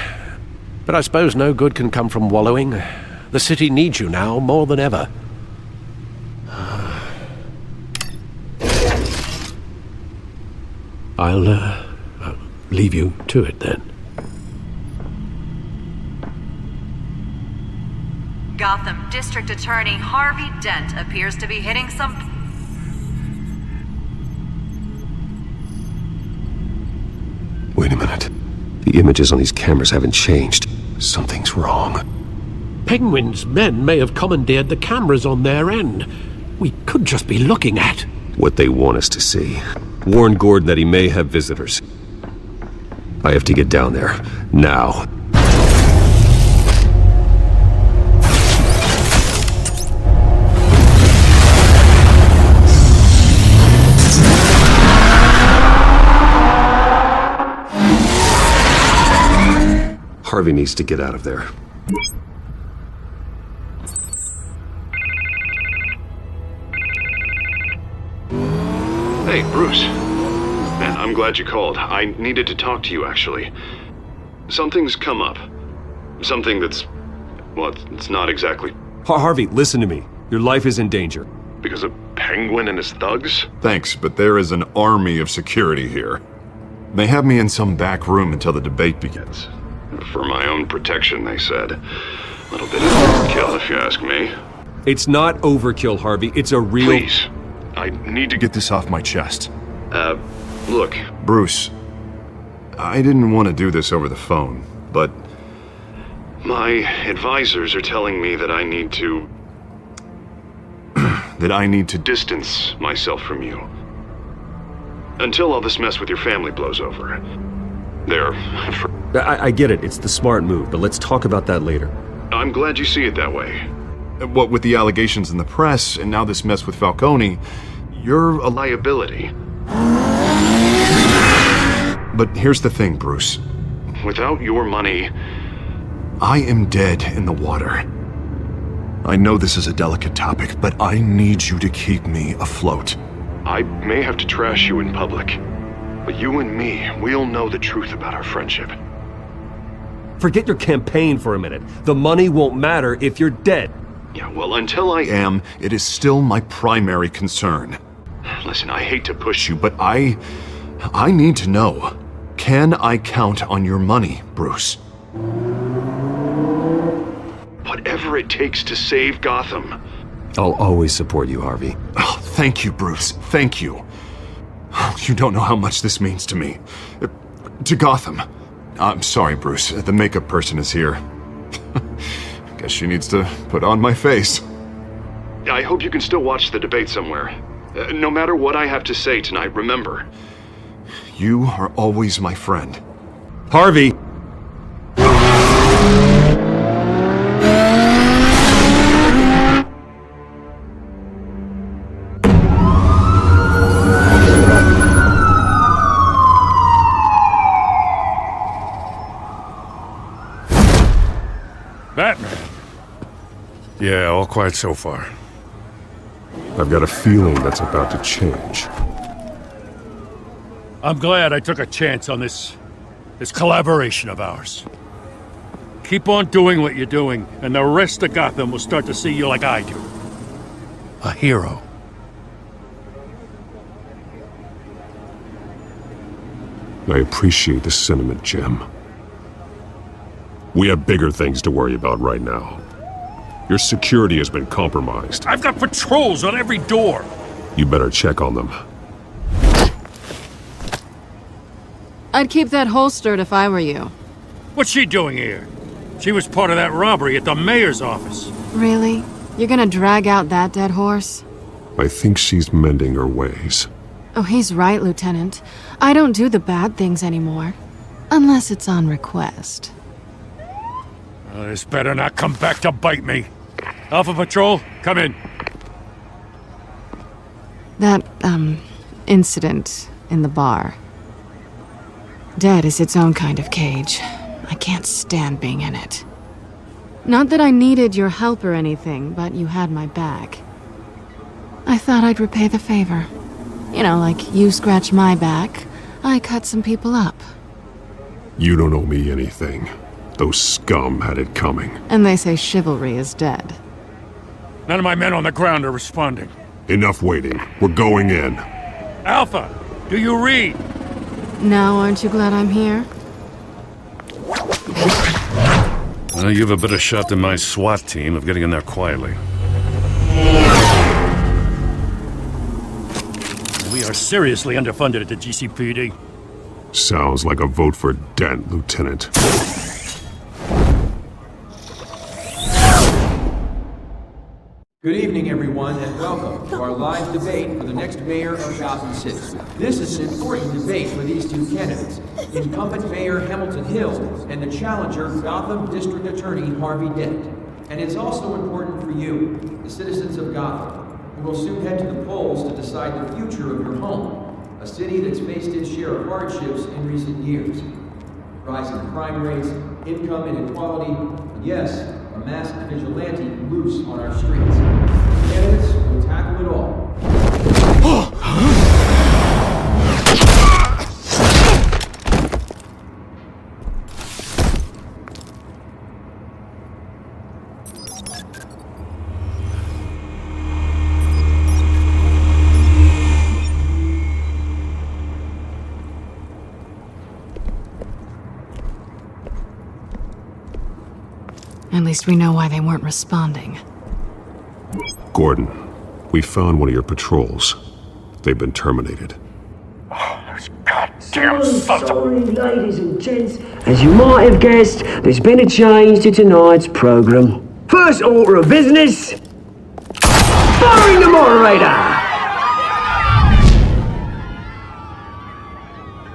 But I suppose no good can come from wallowing. The city needs you now more than ever. I'll leave you to it then. Gotham District Attorney Harvey Dent appears to be hitting some... Wait a minute. The images on these cameras haven't changed. Something's wrong. Penguin's men may have commandeered the cameras on their end. We could just be looking at... what they want us to see. Warn Gordon that he may have visitors. I have to get down there. Now. Harvey needs to get out of there. Hey, Bruce. Man, I'm glad you called. I needed to talk to you, actually. Something's come up. Something that's... well, it's not exactly... Harvey, listen to me. Your life is in danger. Because of Penguin and his thugs? Thanks, but there is an army of security here. They have me in some back room until the debate begins. For my own protection, they said. A little bit of overkill, if you ask me. It's not overkill, Harvey. It's a real... Please. I need to Get this off my chest. Look. Bruce, I didn't want to do this over the phone, but... my advisors are telling me that I need to... that I need to... distance myself from you. Until all this mess with your family blows over. I get it. It's the smart move, but let's talk about that later. I'm glad you see it that way. What with the allegations in the press, and now this mess with Falcone, you're a liability. But here's the thing, Bruce. Without your money... I am dead in the water. I know this is a delicate topic, but I need you to keep me afloat. I may have to trash you in public, but you and me, we'll know the truth about our friendship. Forget your campaign for a minute. The money won't matter if you're dead. Yeah, well, until I am, it is still my primary concern. Listen, I hate to push you, but I need to know. Can I count on your money, Bruce? Whatever it takes to save Gotham. I'll always support you, Harvey. Oh, thank you, Bruce. Thank you. You don't know how much this means to me. To Gotham. I'm sorry, Bruce. The makeup person is here. Guess she needs to put on my face. I hope you can still watch the debate somewhere. No matter what I have to say tonight, remember. You are always my friend. Harvey! Batman. Yeah, all quiet so far. I've got a feeling that's about to change. I'm glad I took a chance on this collaboration of ours. Keep on doing what you're doing, and the rest of Gotham will start to see you like I do. A hero. I appreciate the sentiment, Jim. We have bigger things to worry about right now. Your security has been compromised. I've got patrols on every door. You better check on them. I'd keep that holstered if I were you. What's she doing here? She was part of that robbery at the mayor's office. Really? You're gonna drag out that dead horse? I think she's mending her ways. Oh, he's right, Lieutenant. I don't do the bad things anymore. Unless it's on request. This better not come back to bite me. Alpha Patrol, come in. That, incident in the bar. Dead is its own kind of cage. I can't stand being in it. Not that I needed your help or anything, but you had my back. I thought I'd repay the favor. You know, like you scratch my back, I cut some people up. You don't owe me anything. Those scum had it coming. And they say chivalry is dead. None of my men on the ground are responding. Enough waiting. We're going in. Alpha, do you read? Now aren't you glad I'm here? Well, you have a better shot than my SWAT team of getting in there quietly. We are seriously underfunded at the GCPD. Sounds like a vote for Dent, Lieutenant. Good evening, everyone, and welcome to our live debate for the next mayor of Gotham City. This is an important debate for these two candidates, incumbent Mayor Hamilton Hill and the challenger, Gotham District Attorney Harvey Dent. And it's also important for you, the citizens of Gotham, who will soon head to the polls to decide the future of your home, a city that's faced its share of hardships in recent years. Rising crime rates, income inequality, and yes, a masked vigilante loose on our streets. Candidates will tackle it all. At least we know why they weren't responding. Gordon, we found one of your patrols. They've been terminated. Those goddamn sons of... ladies and gents. As you might have guessed, there's been a change to tonight's program. First order of business... firing the moderator!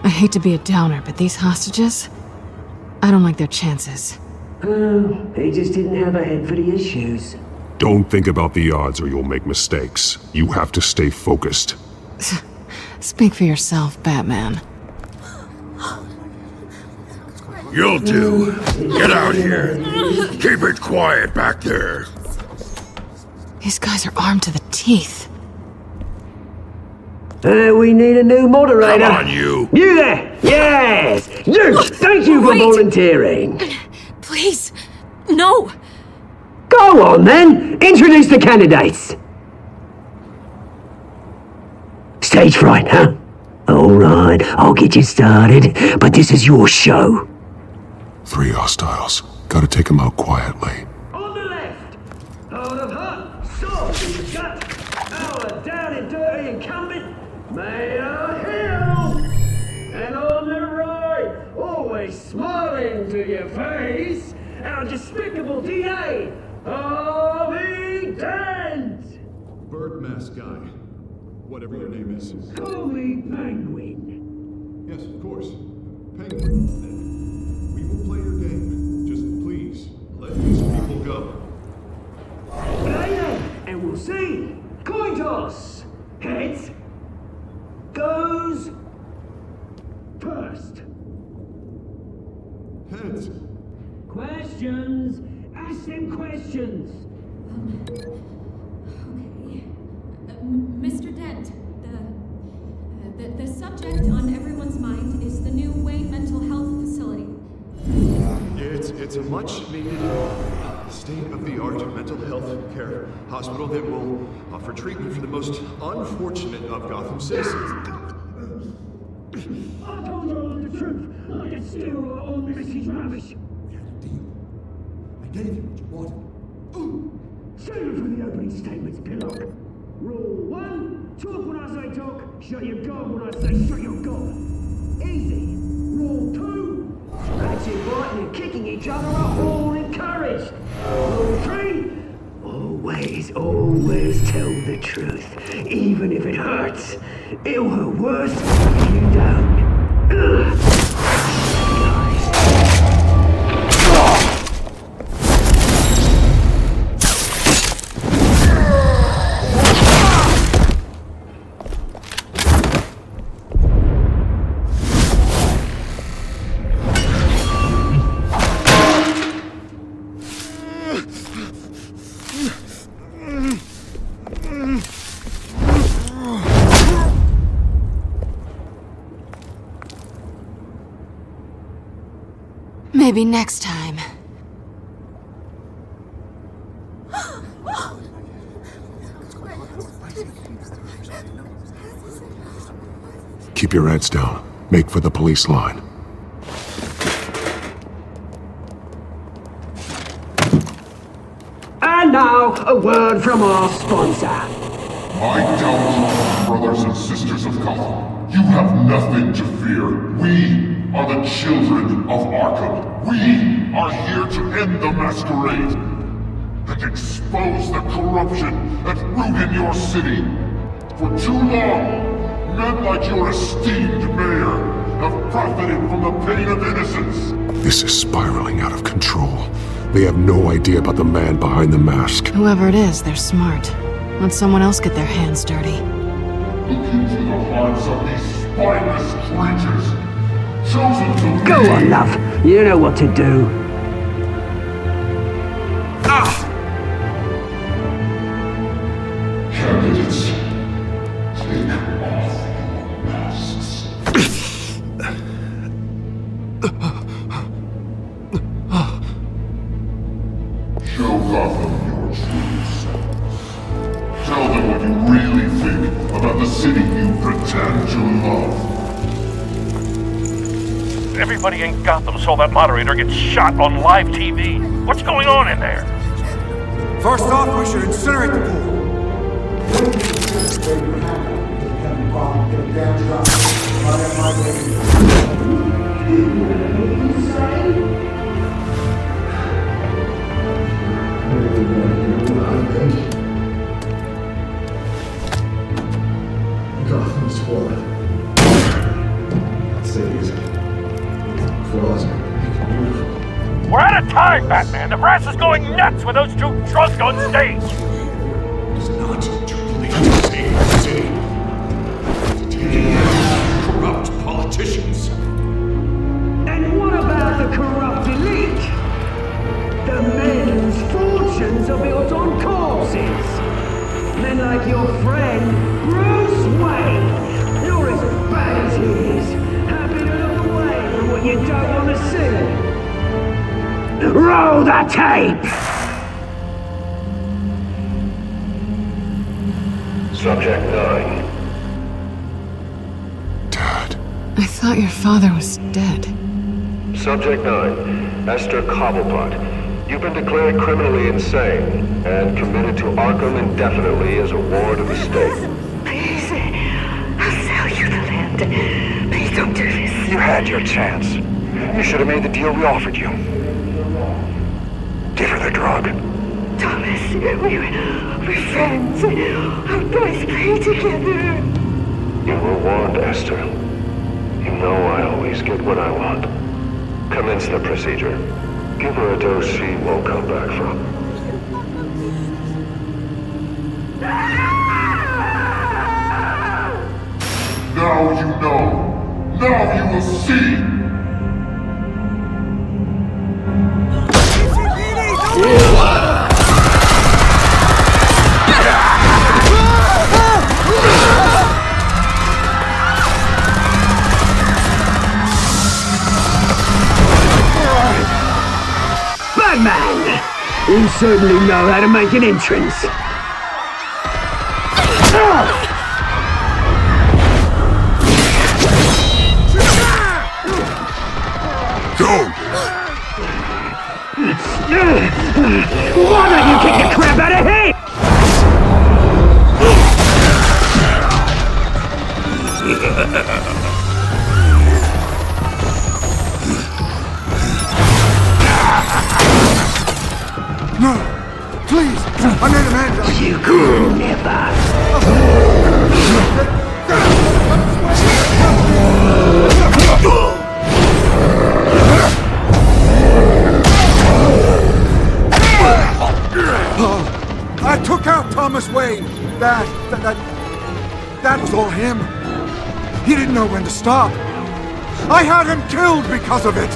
I hate to be a downer, but these hostages... I don't like their chances. He just didn't have a head for the issues. Don't think about the odds or you'll make mistakes. You have to stay focused. Speak for yourself, Batman. You'll do. Get out here. Keep it quiet back there. These guys are armed to the teeth. We need a new moderator. Come on, you. You there! Yes! You! Thank you for volunteering. Please, no! Go on, then! Introduce the candidates! Stage fright, huh? Alright, I'll get you started, but this is your show. 3 hostiles. Gotta take them out quietly. On the left, hard of heart, soft in the gut, our down and dirty incumbent, Mayor Hill! And on the right, always smiling to your face, our despicable DA, Harvey Dent! Bird mask guy. Whatever your name is. Call me Penguin. Yes, of course. Penguin. We will play your game. Just please, let these people go. Okay then, and we'll see. Coin toss. Heads. Goes first. Heads. Questions. Ask them questions. Mr. Dent, the subject on everyone's mind is the new Wayne Mental Health Facility. It's a much-needed, state-of-the-art mental health care hospital that will offer treatment for the most unfortunate of Gotham citizens. I told you all the truth. I can steal all Missy's rubbish. I gave you what you wanted. Save it for the opening statements, Pillock. Rule 1, talk when I say talk, shut your gob when I say shut your gob. Easy. Rule 2, scratching, biting and kicking each other are all encouraged. Rule 3, always tell the truth, even if it hurts. It'll hurt worse if you don't. Maybe next time. Keep your heads down. Make for the police line. And now, a word from our sponsor. My Telltale brothers and sisters of Gotham, you have nothing to fear. We are the children of Arkham. We are here to end the masquerade and expose the corruption that root in your city. For too long, men like your esteemed mayor have profited from the pain of innocence. This is spiraling out of control. They have no idea about the man behind the mask. Whoever it is, they're smart. Let someone else get their hands dirty. Look into the hearts of these spineless creatures, chosen to Go on, love. You know what to do. Candidates, take off your masks. Show Gotham your true selves. Tell them what you really think about the city you pretend to love. Everybody in Gotham saw that moderator get shot on live TV. What's going on in there? First off, we should incinerate the pool. Gotham's fallen. Cities. Flaws make it beautiful. We're out of time, Batman. The brass is going nuts with those two drunks on stage. It's not to leave the city. To take in corrupt politicians. And what about the corrupt elite? The men whose fortunes are built on corpses. Men like your friend, Bruce Wayne. You're as bad as he is. Happy to look away from what you don't want to see. Roll the tape! Subject 9. I thought your father was dead. Subject 9. Esther Cobblepot. You've been declared criminally insane and committed to Arkham indefinitely as a ward of the state. Please, I'll sell you the land. Please don't do this. You had your chance. You should have made the deal we offered you. Give her the drug. Thomas, we're friends. Our boys play together. You were warned, Esther. You know I always get what I want. Commence the procedure. Give her a dose she won't come back from. Now you know. Now you will see. Batman! You certainly know how to make an entrance. Go! Why don't you kick the crap out of him? No! Please! I made a man! You could never! I took out Thomas Wayne! That was all him. He didn't know when to stop. I had him killed because of it!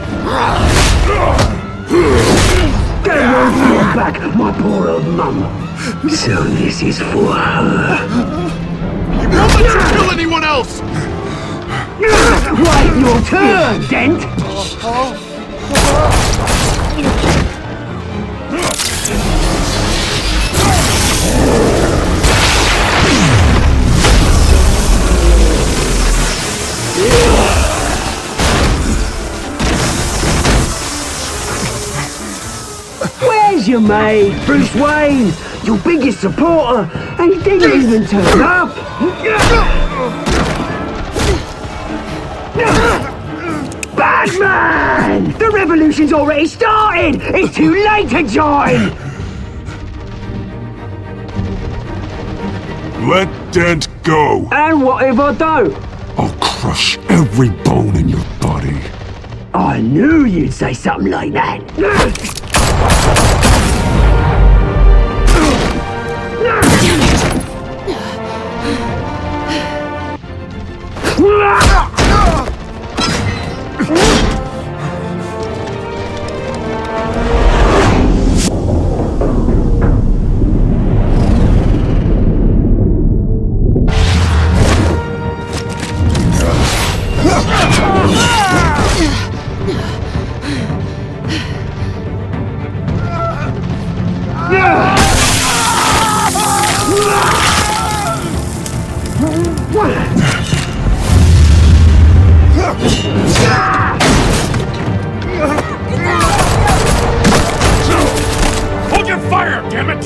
Get your fear back, my poor old mum. So this is for her. You won't let you kill anyone else! Wait your turn, Dent! Where's your mate, Bruce Wayne? Your biggest supporter, and he didn't even turn up. Batman! The revolution's already started! It's too late to join! Let Dent go! And what if I don't? I'll crush every bone in your body. I knew you'd say something like that. Hold your fire, damn it!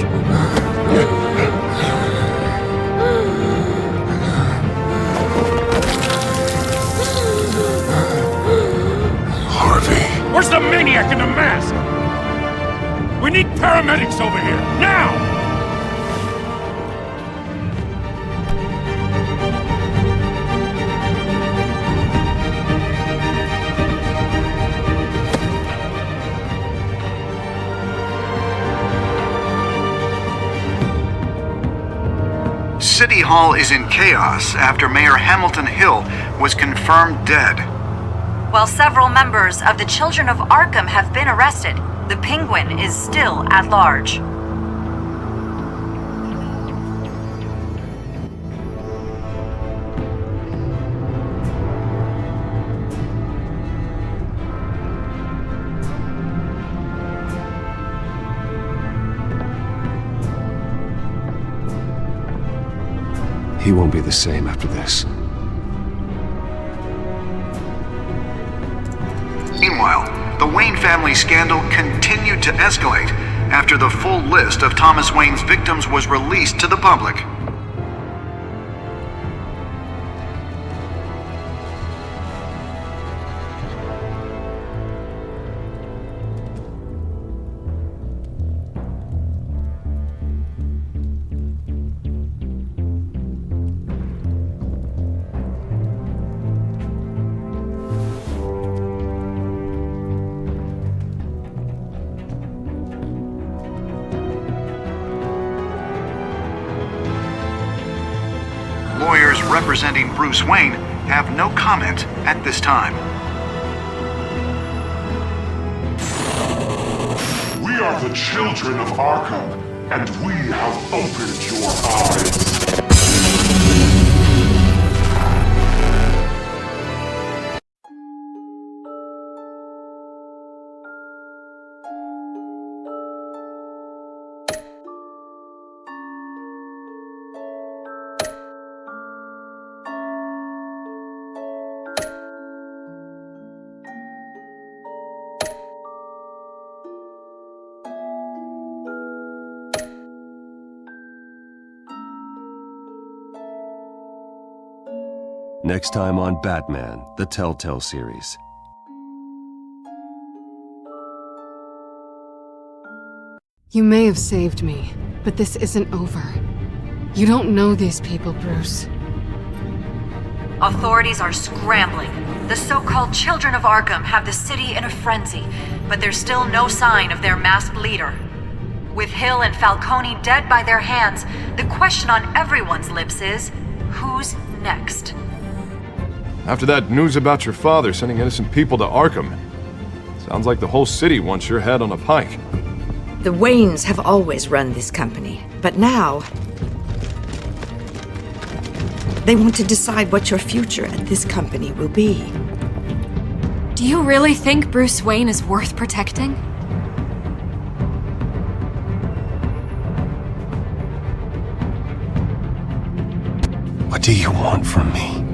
Harvey. Where's the maniac in the mask? We need paramedics over here, now! City Hall is in chaos after Mayor Hamilton Hill was confirmed dead. While several members of the Children of Arkham have been arrested, the Penguin is still at large. He won't be the same after this. Meanwhile, the Wayne family scandal continued to escalate after the full list of Thomas Wayne's victims was released to the public. Lawyers representing Bruce Wayne have no comment at this time. We are the children of Arkham, and we have opened your eyes. Next time on Batman, the Telltale series. You may have saved me, but this isn't over. You don't know these people, Bruce. Authorities are scrambling. The so-called Children of Arkham have the city in a frenzy, but there's still no sign of their masked leader. With Hill and Falcone dead by their hands, the question on everyone's lips is, who's next? After that news about your father sending innocent people to Arkham, sounds like the whole city wants your head on a pike. The Waynes have always run this company, but now they want to decide what your future at this company will be. Do you really think Bruce Wayne is worth protecting? What do you want from me?